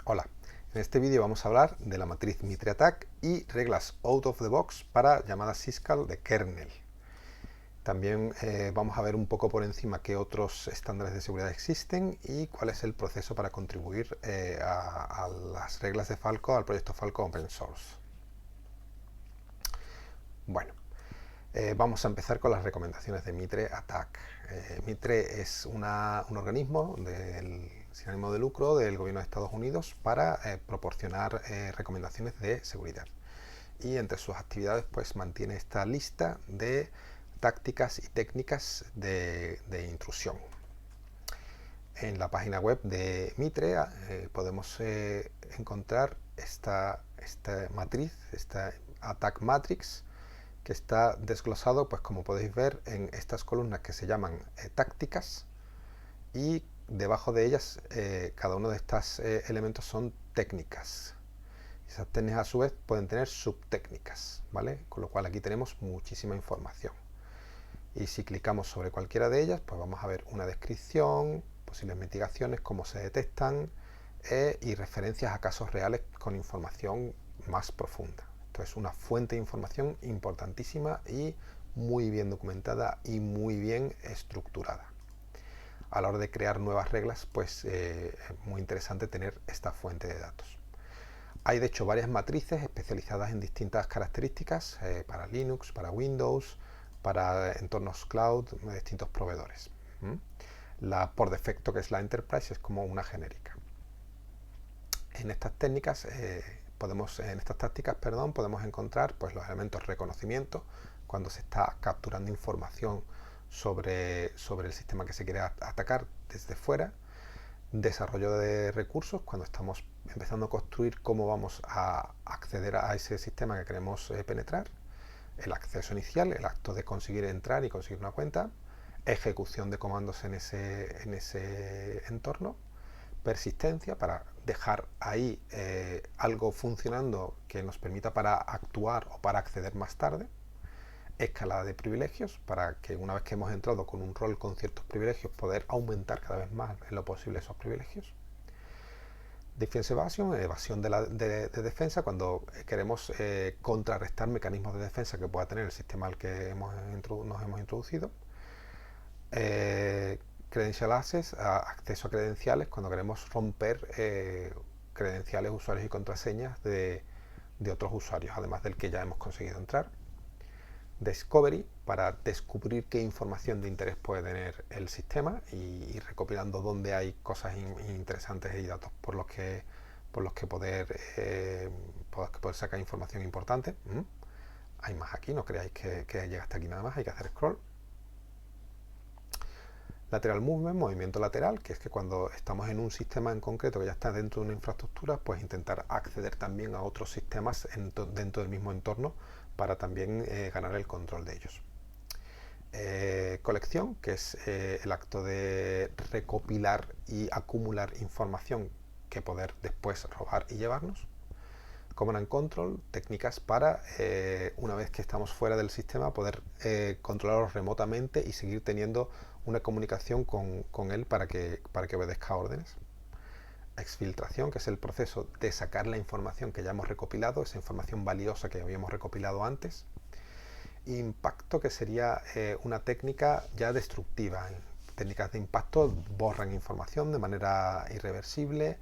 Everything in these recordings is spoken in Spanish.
Hola, en este vídeo vamos a hablar de la matriz Mitre Attack y reglas out of the box para llamadas syscall de kernel. También vamos a ver un poco por encima qué otros estándares de seguridad existen y cuál es el proceso para contribuir a las reglas de Falco, al proyecto Falco Open Source. Bueno, vamos a empezar con las recomendaciones de Mitre Attack. Mitre es un organismo sin ánimo de lucro del gobierno de Estados Unidos para proporcionar recomendaciones de seguridad. Y entre sus actividades pues mantiene esta lista de tácticas y técnicas de intrusión. En la página web de Mitre podemos encontrar esta matriz, esta Attack Matrix, que está desglosado, pues como podéis ver, en estas columnas que se llaman tácticas, y debajo de ellas cada uno de estos elementos son técnicas. Esas técnicas a su vez pueden tener subtécnicas, ¿vale? Con lo cual aquí tenemos muchísima información. Y si clicamos sobre cualquiera de ellas, pues vamos a ver una descripción, posibles mitigaciones, cómo se detectan y referencias a casos reales con información más profunda. Esto es una fuente de información importantísima y muy bien documentada y muy bien estructurada. A la hora de crear nuevas reglas, pues es muy interesante tener esta fuente de datos. Hay de hecho varias matrices especializadas en distintas características para Linux, para Windows, para entornos cloud de distintos proveedores. La por defecto, que es la Enterprise, es como una genérica. En estas técnicas en estas tácticas, podemos encontrar pues los elementos de reconocimiento cuando se está capturando información sobre el sistema que se quiere atacar desde fuera, desarrollo de recursos cuando estamos empezando a construir cómo vamos a acceder a ese sistema que queremos penetrar, el acceso inicial, el acto de conseguir entrar y conseguir una cuenta, ejecución de comandos en ese entorno, persistencia para dejar ahí algo funcionando que nos permita para actuar o para acceder más tarde, escalada de privilegios para que una vez que hemos entrado con un rol con ciertos privilegios poder aumentar cada vez más en lo posible esos privilegios. Defense evasion, evasión de defensa, cuando queremos contrarrestar mecanismos de defensa que pueda tener el sistema al que nos hemos introducido. Credential access, acceso a credenciales, cuando queremos romper credenciales, usuarios y contraseñas de otros usuarios, además del que ya hemos conseguido entrar. Discovery, para descubrir qué información de interés puede tener el sistema y ir recopilando dónde hay cosas interesantes y datos por los que poder sacar información importante. Hay más aquí, no creáis que llega hasta aquí nada más, hay que hacer scroll. Lateral movement, movimiento lateral, que es que cuando estamos en un sistema en concreto que ya está dentro de una infraestructura, pues intentar acceder también a otros sistemas dentro del mismo entorno para también ganar el control de ellos. Colección, que es el acto de recopilar y acumular información que poder después robar y llevarnos. Command and Control, técnicas para, una vez que estamos fuera del sistema, poder controlarlo remotamente y seguir teniendo una comunicación con él para que obedezca órdenes. Exfiltración, que es el proceso de sacar la información que ya hemos recopilado, esa información valiosa que habíamos recopilado antes. Impacto, que sería una técnica ya destructiva. Técnicas de impacto borran información de manera irreversible,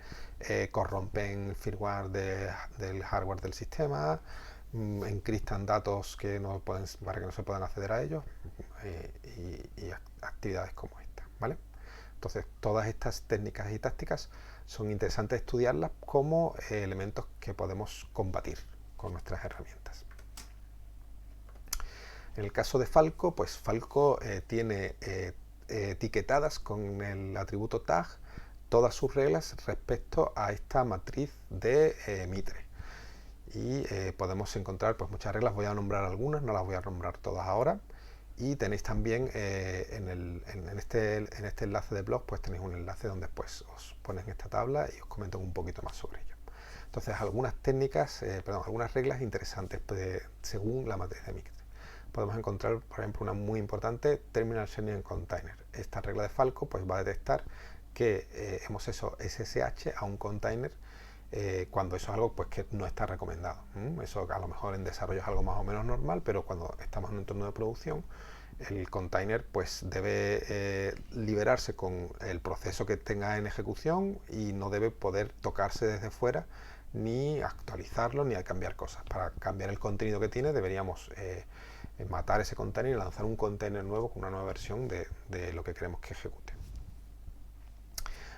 corrompen firmware del hardware del sistema, encriptan datos para que no se puedan acceder a ellos y actividades como esta, ¿vale? Entonces, todas estas técnicas y tácticas son interesantes estudiarlas como elementos que podemos combatir con nuestras herramientas. En el caso de Falco, pues Falco tiene etiquetadas con el atributo tag todas sus reglas respecto a esta matriz de Mitre. Y podemos encontrar pues muchas reglas, voy a nombrar algunas, no las voy a nombrar todas ahora. Y tenéis también en este enlace de blog, pues tenéis un enlace donde pues os ponen esta tabla y os comento un poquito más sobre ello. Entonces, algunas algunas reglas interesantes según la matriz de Mitre. Podemos encontrar, por ejemplo, una muy importante, Terminal Sharing Container. Esta regla de Falco pues va a detectar que hemos hecho SSH a un container cuando eso es algo pues, que no está recomendado. Eso a lo mejor en desarrollo es algo más o menos normal, pero cuando estamos en un entorno de producción, el container pues, debe liberarse con el proceso que tenga en ejecución y no debe poder tocarse desde fuera, ni actualizarlo, ni cambiar cosas. Para cambiar el contenido que tiene deberíamos matar ese container y lanzar un container nuevo con una nueva versión de lo que queremos que ejecute.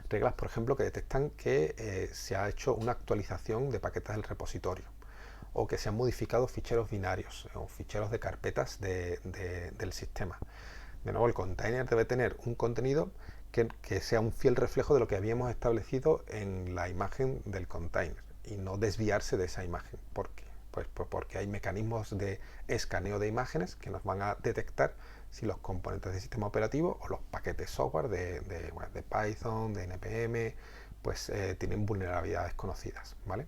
Reglas, por ejemplo, que detectan que se ha hecho una actualización de paquetes del repositorio o que se han modificado ficheros binarios o ficheros de carpetas del sistema. De nuevo, el container debe tener un contenido que sea un fiel reflejo de lo que habíamos establecido en la imagen del container y no desviarse de esa imagen. ¿Por qué? Pues porque hay mecanismos de escaneo de imágenes que nos van a detectar si los componentes del sistema operativo o los paquetes software de Python, de NPM, pues tienen vulnerabilidades conocidas, ¿vale?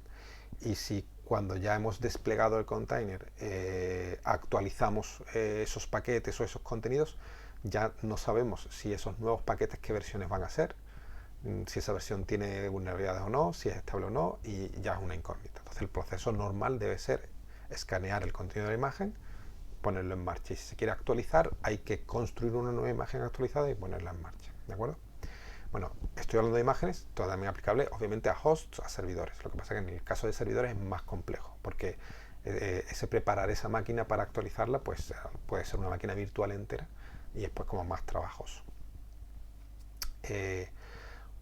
Y si cuando ya hemos desplegado el container actualizamos esos paquetes o esos contenidos, ya no sabemos si esos nuevos paquetes qué versiones van a ser, si esa versión tiene vulnerabilidades o no, si es estable o no, y ya es una incógnita. Entonces el proceso normal debe ser escanear el contenido de la imagen, ponerlo en marcha. Y si se quiere actualizar, hay que construir una nueva imagen actualizada y ponerla en marcha. ¿De acuerdo? Bueno, estoy hablando de imágenes, también aplicable obviamente a hosts, a servidores. Lo que pasa es que en el caso de servidores es más complejo, porque ese preparar esa máquina para actualizarla, pues puede ser una máquina virtual entera y es pues como más trabajoso.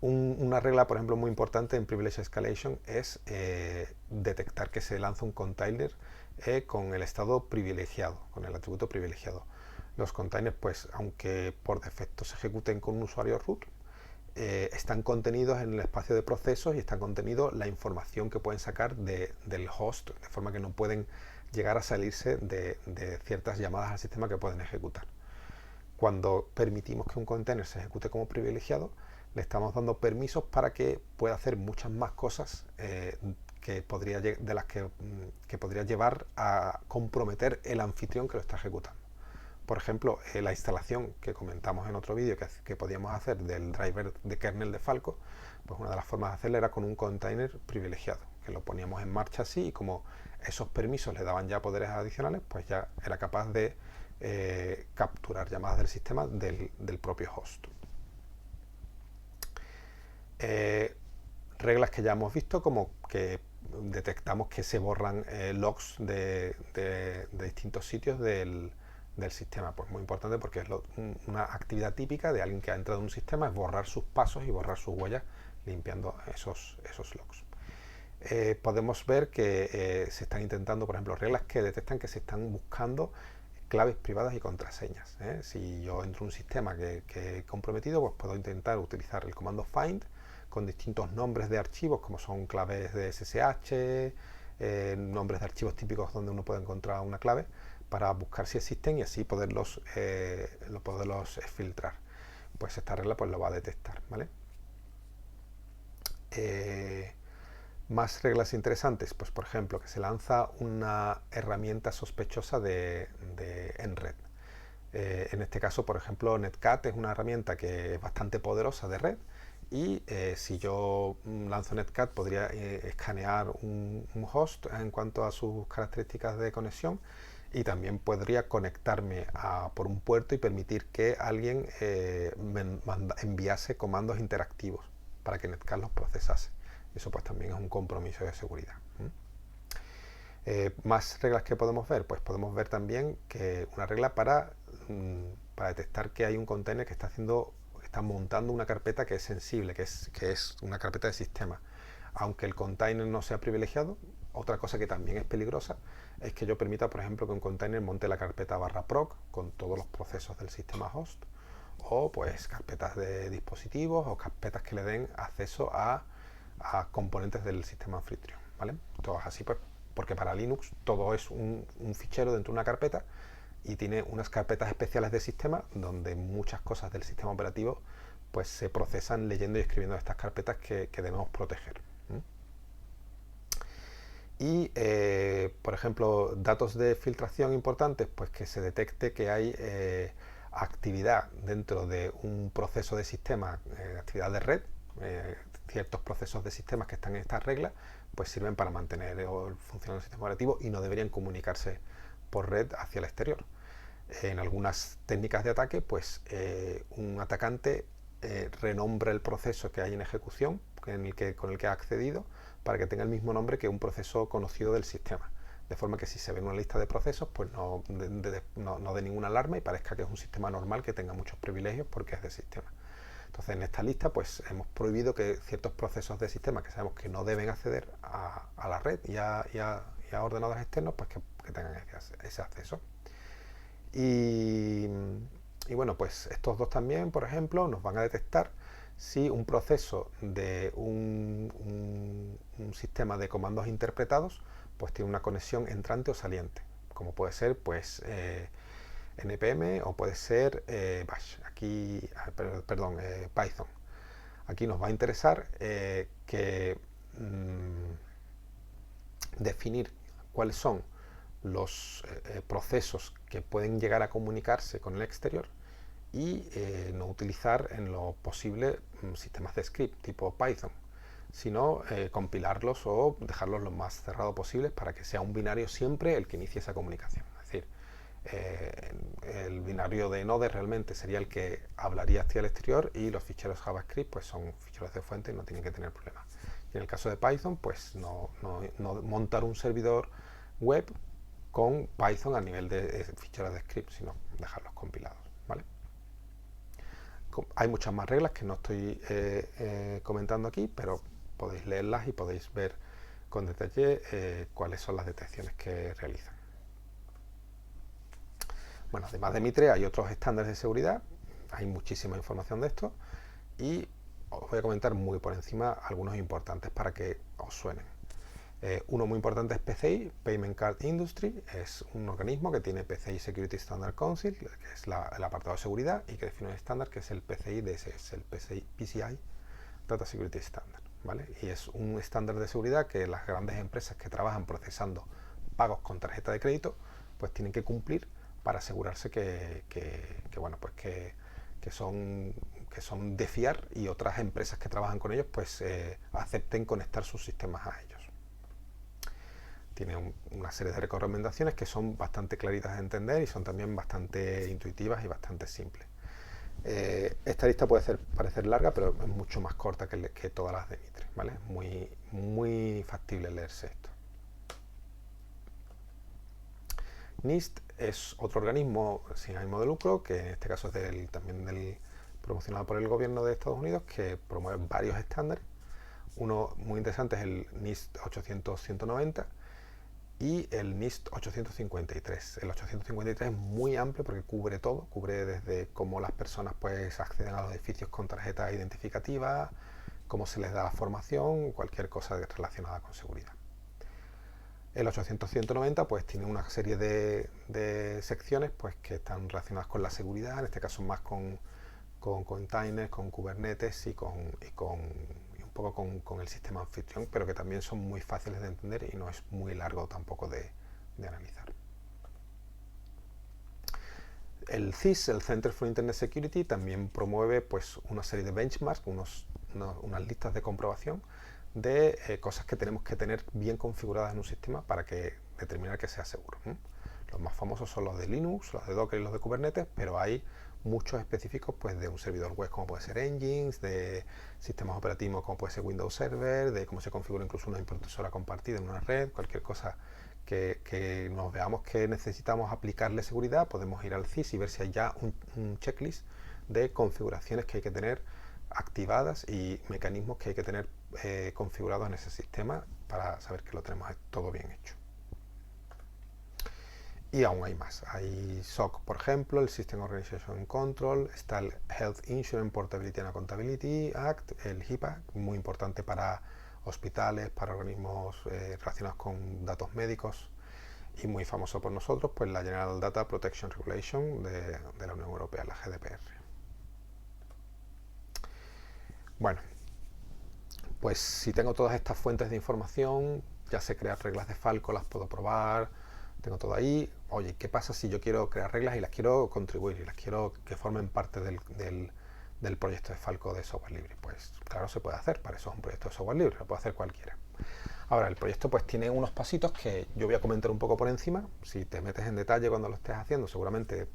Una regla, por ejemplo, muy importante en Privilege Escalation es detectar que se lanza un container con el estado privilegiado, con el atributo privilegiado. Los containers, pues, aunque por defecto se ejecuten con un usuario root, están contenidos en el espacio de procesos y está contenido la información que pueden sacar del host, de forma que no pueden llegar a salirse de ciertas llamadas al sistema que pueden ejecutar. Cuando permitimos que un container se ejecute como privilegiado, le estamos dando permisos para que pueda hacer muchas más cosas que podría llevar a comprometer el anfitrión que lo está ejecutando. Por ejemplo, la instalación que comentamos en otro vídeo que podíamos hacer del driver de kernel de Falco, pues una de las formas de hacerlo era con un container privilegiado, que lo poníamos en marcha así y como esos permisos le daban ya poderes adicionales, pues ya era capaz de capturar llamadas del sistema del propio host. Reglas que ya hemos visto, como que detectamos que se borran logs de distintos sitios del sistema. Pues muy importante porque es una actividad típica de alguien que ha entrado en un sistema, es borrar sus pasos y borrar sus huellas limpiando esos logs. Podemos ver que se están intentando, por ejemplo, reglas que detectan que se están buscando claves privadas y contraseñas. Si yo entro en un sistema que he comprometido, pues puedo intentar utilizar el comando find con distintos nombres de archivos, como son claves de SSH, nombres de archivos típicos donde uno puede encontrar una clave, para buscar si existen y así poderlos filtrar. Pues esta regla pues lo va a detectar, ¿vale? Más reglas interesantes, pues por ejemplo, que se lanza una herramienta sospechosa en red. En este caso, por ejemplo, Netcat es una herramienta que es bastante poderosa de red y si yo lanzo Netcat podría escanear un host en cuanto a sus características de conexión y también podría conectarme por un puerto y permitir que alguien enviase comandos interactivos para que Netcat los procesase. Eso pues también es un compromiso de seguridad. Más reglas que podemos ver, pues podemos ver también que una regla para detectar que hay un container que está montando una carpeta que es sensible, que es una carpeta de sistema. Aunque el container no sea privilegiado, otra cosa que también es peligrosa es que yo permita, por ejemplo, que un container monte la carpeta /proc con todos los procesos del sistema host, o pues carpetas de dispositivos o carpetas que le den acceso a componentes del sistema anfitrión, ¿vale? Todo es así, pues, porque para Linux todo es un fichero dentro de una carpeta y tiene unas carpetas especiales de sistema donde muchas cosas del sistema operativo pues se procesan leyendo y escribiendo estas carpetas que debemos proteger. Y, por ejemplo, datos de filtración importantes, pues que se detecte que hay actividad dentro de un proceso de sistema, actividad de red, ciertos procesos de sistemas que están en estas reglas pues sirven para mantener el funcionamiento del sistema operativo y no deberían comunicarse por red hacia el exterior. En algunas técnicas de ataque, pues un atacante renombra el proceso que hay en ejecución con el que ha accedido para que tenga el mismo nombre que un proceso conocido del sistema. De forma que si se ve en una lista de procesos, pues no dé ninguna alarma y parezca que es un sistema normal que tenga muchos privilegios porque es de sistema. Entonces en esta lista pues hemos prohibido que ciertos procesos de sistema que sabemos que no deben acceder a la red y a ordenadores externos, pues que tengan ese acceso. Y bueno, pues estos dos también, por ejemplo, nos van a detectar si un proceso de un sistema de comandos interpretados pues tiene una conexión entrante o saliente, como puede ser pues npm o puede ser bash, aquí, Python. Aquí nos va a interesar definir cuáles son los procesos que pueden llegar a comunicarse con el exterior y no utilizar en lo posible sistemas de script tipo Python, sino compilarlos o dejarlos lo más cerrado posible para que sea un binario siempre el que inicie esa comunicación. Es decir, el binario de Node realmente sería el que hablaría hacia el exterior y los ficheros JavaScript pues son ficheros de fuente y no tienen que tener problemas. Y en el caso de Python, pues no montar un servidor web con Python a nivel de ficheros de script, sino dejarlos compilados, ¿vale? Hay muchas más reglas que no estoy comentando aquí, pero podéis leerlas y podéis ver con detalle cuáles son las detecciones que realizan. Bueno, además de Mitre hay otros estándares de seguridad, hay muchísima información de esto y os voy a comentar muy por encima algunos importantes para que os suenen. Uno muy importante es PCI, Payment Card Industry, es un organismo que tiene PCI Security Standard Council, que es el apartado de seguridad, y que define un estándar que es el PCI DSS, el PCI Data Security Standard, ¿vale? Y es un estándar de seguridad que las grandes empresas que trabajan procesando pagos con tarjeta de crédito, pues tienen que cumplir para asegurarse que son de fiar y otras empresas que trabajan con ellos pues acepten conectar sus sistemas a ellos. Tiene una serie de recomendaciones que son bastante claritas de entender y son también bastante intuitivas y bastante simples. Esta lista puede parecer larga, pero es mucho más corta que todas las de Mitre, ¿vale? Es muy factible leerse esto. NIST es otro organismo sin ánimo de lucro, que en este caso es también promocionado por el gobierno de Estados Unidos, que promueve varios estándares. Uno muy interesante es el NIST 800-190 y el NIST 853. El 853 es muy amplio porque cubre todo, cubre desde cómo las personas pues acceden a los edificios con tarjeta identificativa, cómo se les da la formación, cualquier cosa relacionada con seguridad. El 800-190 pues tiene una serie de secciones pues que están relacionadas con la seguridad, en este caso más con containers, con Kubernetes y un poco con el sistema anfitrión, pero que también son muy fáciles de entender y no es muy largo tampoco de analizar. El CIS, el Center for Internet Security, también promueve pues una serie de benchmarks, unas listas de comprobación de cosas que tenemos que tener bien configuradas en un sistema para determinar que sea seguro. Los más famosos son los de Linux, los de Docker y los de Kubernetes, pero hay muchos específicos pues, de un servidor web como puede ser Nginx, de sistemas operativos como puede ser Windows Server, de cómo se configura incluso una impresora compartida en una red, cualquier cosa que nos veamos que necesitamos aplicarle seguridad, podemos ir al CIS y ver si hay ya un checklist de configuraciones que hay que tener activadas y mecanismos que hay que tener configurados en ese sistema para saber que lo tenemos todo bien hecho. Y aún hay más. Hay SOC, por ejemplo, el System Organization Control, está el Health Insurance Portability and Accountability Act, el HIPAA, muy importante para hospitales, para organismos relacionados con datos médicos, y muy famoso por nosotros, pues la General Data Protection Regulation de la Unión Europea, la GDPR. Bueno, pues si tengo todas estas fuentes de información, ya sé crear reglas de Falco, las puedo probar, tengo todo ahí. Oye, ¿qué pasa si yo quiero crear reglas y las quiero contribuir y las quiero que formen parte del del proyecto de Falco de software libre. Pues claro, se puede hacer, para eso es un proyecto de software libre, lo puede hacer cualquiera. Ahora, el proyecto pues tiene unos pasitos que yo voy a comentar un poco por encima. Si te metes en detalle cuando lo estés haciendo, seguramente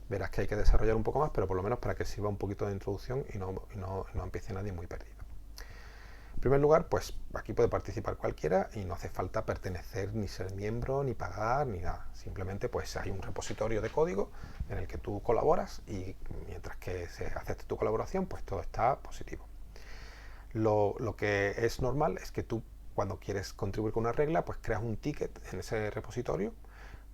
verás que hay que desarrollar un poco más, pero por lo menos para que sirva un poquito de introducción y no empiece nadie muy perdido. En primer lugar, pues aquí puede participar cualquiera y no hace falta pertenecer, ni ser miembro, ni pagar, ni nada. Simplemente pues hay un repositorio de código en el que tú colaboras y mientras que se acepte tu colaboración, pues todo está positivo. Lo que es normal es que tú, cuando quieres contribuir con una regla, pues creas un ticket en ese repositorio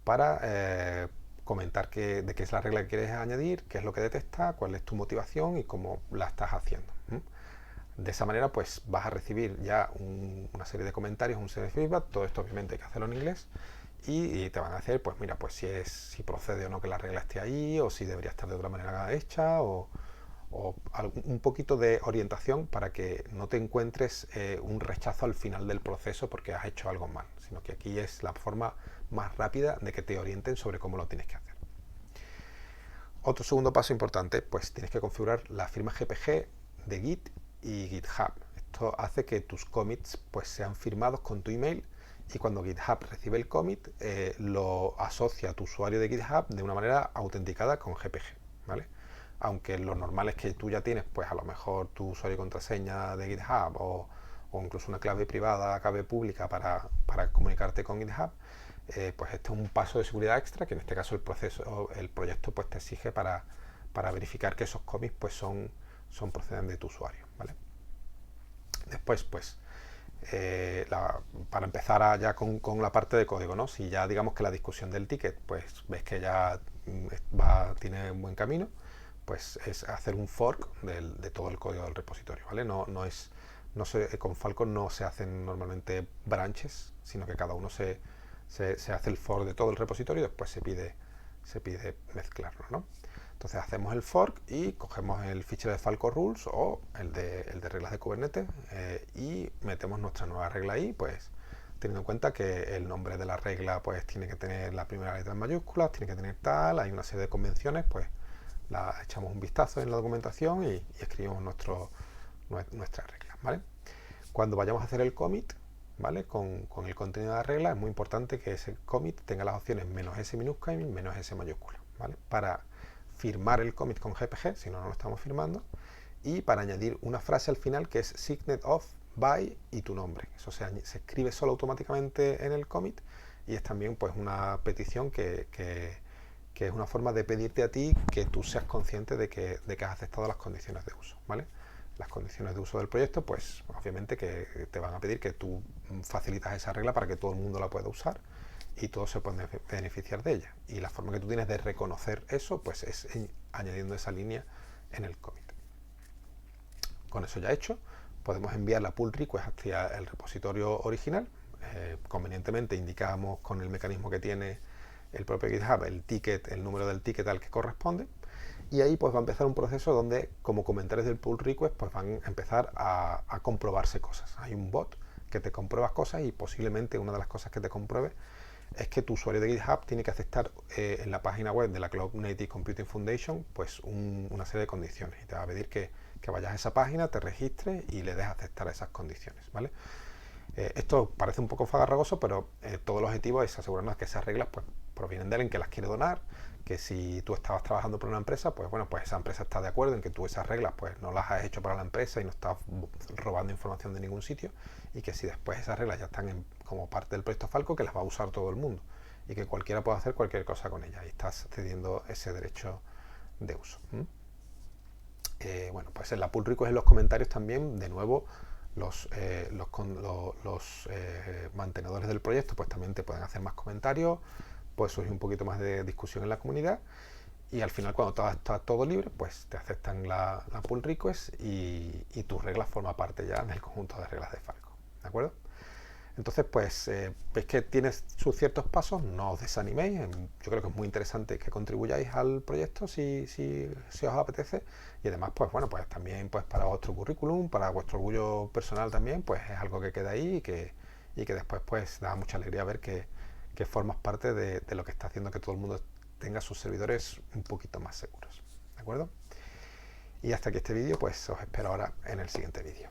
para comentar de qué es la regla que quieres añadir, qué es lo que detecta, cuál es tu motivación y cómo la estás haciendo. De esa manera pues vas a recibir ya una serie de comentarios, un serie de feedback. Todo esto obviamente hay que hacerlo en inglés y te van a hacer, pues mira, pues si procede o no que la regla esté ahí, o si debería estar de otra manera hecha, o un poquito de orientación para que no te encuentres un rechazo al final del proceso porque has hecho algo mal, sino que aquí es la forma más rápida de que te orienten sobre cómo lo tienes que hacer. Otro segundo paso importante, pues tienes que configurar la firma GPG de Git y GitHub. Esto hace que tus commits pues sean firmados con tu email, y cuando GitHub recibe el commit lo asocia a tu usuario de GitHub de una manera autenticada con GPG, ¿vale? Aunque lo normal es que tú ya tienes pues a lo mejor tu usuario y contraseña de GitHub o incluso una clave privada, clave pública para comunicarte con GitHub, pues este es un paso de seguridad extra que en este caso el proyecto pues te exige para verificar que esos commits pues son procedentes de tu usuario, ¿vale? Después pues para empezar ya con la parte de código, ¿no? Si ya digamos que la discusión del ticket pues ves que ya tiene un buen camino, pues es hacer un fork de todo el código del repositorio, ¿vale? Con Falcon no se hacen normalmente branches, sino que cada uno se hace el fork de todo el repositorio y después se pide mezclarlo, ¿no? Entonces hacemos el fork y cogemos el fichero de Falcon Rules o el de reglas de Kubernetes y metemos nuestra nueva regla ahí, pues teniendo en cuenta que el nombre de la regla pues tiene que tener la primera letra en mayúsculas, tiene que tener tal, hay una serie de convenciones, pues la echamos un vistazo en la documentación y escribimos nuestras reglas, ¿vale? Cuando vayamos a hacer el commit, ¿vale? Con el contenido de la regla, es muy importante que ese commit tenga las opciones -s minúscula y -s mayúscula, ¿vale? Para firmar el commit con GPG, si no, no lo estamos firmando, y para añadir una frase al final que es signed off by y tu nombre. Eso se escribe solo automáticamente en el commit y es también pues una petición que es una forma de pedirte a ti que tú seas consciente de que has aceptado las condiciones de uso, ¿vale? Las condiciones de uso del proyecto, pues obviamente que te van a pedir que tú facilitas esa regla para que todo el mundo la pueda usar y todos se pueden beneficiar de ella. Y la forma que tú tienes de reconocer eso, pues es añadiendo esa línea en el commit. Con eso ya hecho, podemos enviar la pull request hacia el repositorio original. Convenientemente indicamos con el mecanismo que tiene el propio GitHub el número del ticket al que corresponde, y ahí pues va a empezar un proceso donde como comentarios del pull request pues van a empezar a comprobarse cosas. Hay un bot que te comprueba cosas y posiblemente una de las cosas que te compruebe es que tu usuario de GitHub tiene que aceptar en la página web de la Cloud Native Computing Foundation pues una serie de condiciones, y te va a pedir que vayas a esa página, te registres y le des a aceptar esas condiciones, ¿vale? Esto parece un poco farragoso, pero todo el objetivo es asegurarnos que esas reglas pues provienen de alguien que las quiere donar, que si tú estabas trabajando para una empresa, pues bueno, pues esa empresa está de acuerdo en que tú esas reglas pues no las has hecho para la empresa y no estás robando información de ningún sitio, y que si después esas reglas ya están como parte del proyecto Falco, que las va a usar todo el mundo y que cualquiera puede hacer cualquier cosa con ellas, y estás cediendo ese derecho de uso. Bueno, pues en la pull request, en los comentarios también, de nuevo, los mantenedores del proyecto pues también te pueden hacer más comentarios, pues surge un poquito más de discusión en la comunidad, y al final cuando está todo libre pues te aceptan la pull request y tus reglas forman parte ya del conjunto de reglas de Falco, ¿de acuerdo? Entonces pues veis que tienes sus ciertos pasos, no os desaniméis. Yo creo que es muy interesante que contribuyáis al proyecto si os apetece, y además pues bueno, pues también pues para vuestro currículum, para vuestro orgullo personal también, pues es algo que queda ahí y que después pues da mucha alegría ver que formas parte de lo que está haciendo que todo el mundo tenga sus servidores un poquito más seguros, ¿de acuerdo? Y hasta aquí este vídeo, pues os espero ahora en el siguiente vídeo.